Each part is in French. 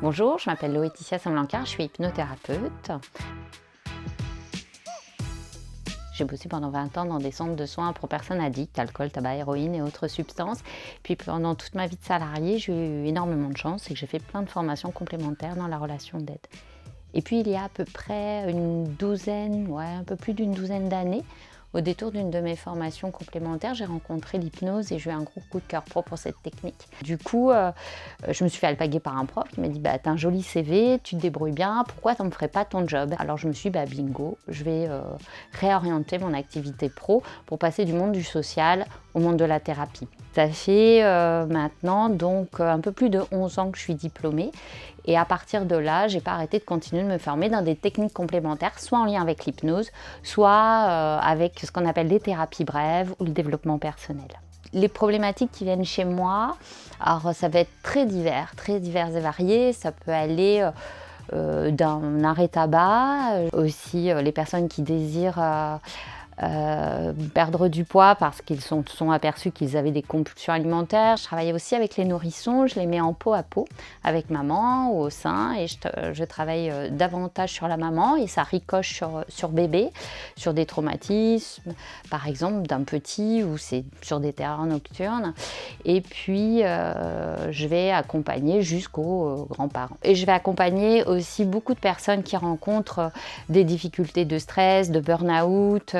Bonjour, je m'appelle Laetitia Samblancard, je suis hypnothérapeute. J'ai bossé pendant 20 ans dans des centres de soins pour personnes addictes, alcool, tabac, héroïne et autres substances. Puis pendant toute ma vie de salariée, j'ai eu énormément de chance et que j'ai fait plein de formations complémentaires dans la relation d'aide. Et puis il y a à peu près une douzaine, un peu plus d'une douzaine d'années, au détour d'une de mes formations complémentaires, j'ai rencontré l'hypnose et j'ai eu un gros coup de cœur pro pour cette technique. Du coup, je me suis fait alpaguer par un prof qui m'a dit « t'as un joli CV, tu te débrouilles bien, pourquoi t'en ferais pas ton job ?» Alors je me suis dit « bingo, je vais réorienter mon activité pro pour passer du monde du social au monde de la thérapie ». Ça fait maintenant donc un peu plus de 11 ans que je suis diplômée et à partir de là, j'ai pas arrêté de continuer de me former dans des techniques complémentaires, soit en lien avec l'hypnose, soit avec ce qu'on appelle les thérapies brèves ou le développement personnel. Les problématiques qui viennent chez moi, alors ça va être très divers et variés. Ça peut aller d'un arrêt tabac, aussi les personnes qui désirent perdre du poids parce qu'ils se sont aperçus qu'ils avaient des compulsions alimentaires. Je travaille aussi avec les nourrissons, je les mets en peau à peau avec maman ou au sein et je travaille davantage sur la maman et ça ricoche sur bébé, sur des traumatismes, par exemple d'un petit ou c'est sur des terreurs nocturnes. Et puis je vais accompagner jusqu'aux grands-parents. Et je vais accompagner aussi beaucoup de personnes qui rencontrent des difficultés de stress, de burn-out,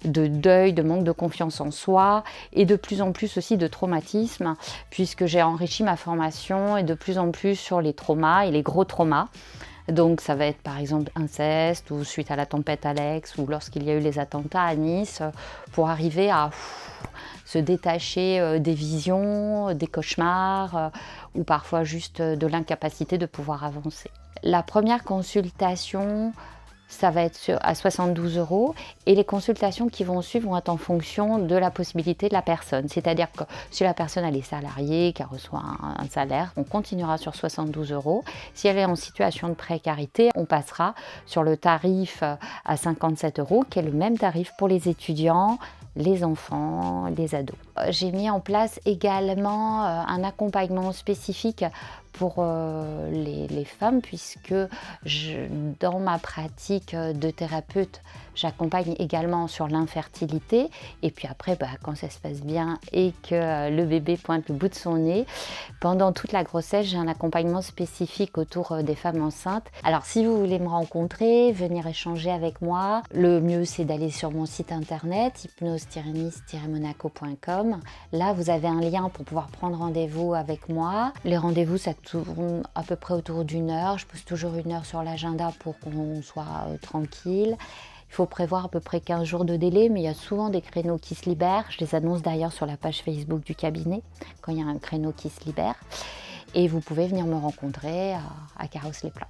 de deuil, de manque de confiance en soi et de plus en plus aussi de traumatisme puisque j'ai enrichi ma formation et de plus en plus sur les traumas et les gros traumas. Donc ça va être par exemple inceste ou suite à la tempête Alex ou lorsqu'il y a eu les attentats à Nice pour arriver à se détacher des visions, des cauchemars ou parfois juste de l'incapacité de pouvoir avancer. La première consultation, ça va être à 72 € et les consultations qui vont suivre vont être en fonction de la possibilité de la personne. C'est-à-dire que si la personne elle est salariée, qu'elle reçoit un salaire, on continuera sur 72 €. Si elle est en situation de précarité, on passera sur le tarif à 57 € qui est le même tarif pour les étudiants, les enfants, les ados. J'ai mis en place également un accompagnement spécifique pour les femmes puisque dans ma pratique de thérapeute, j'accompagne également sur l'infertilité et puis après quand ça se passe bien et que le bébé pointe le bout de son nez, pendant toute la grossesse, j'ai un accompagnement spécifique autour des femmes enceintes. Alors si vous voulez me rencontrer, venir échanger avec moi, le mieux c'est d'aller sur mon site internet hypnose-nice-monaco.com. Là vous avez un lien pour pouvoir prendre rendez-vous avec moi. Les rendez-vous ça tourne à peu près autour d'1 heure. Je pose toujours 1 heure sur l'agenda pour qu'on soit tranquille. Il faut prévoir à peu près 15 jours de délai, mais il y a souvent des créneaux qui se libèrent. Je les annonce d'ailleurs sur la page Facebook du cabinet, quand il y a un créneau qui se libère. Et vous pouvez venir me rencontrer à Carros-les-Plains.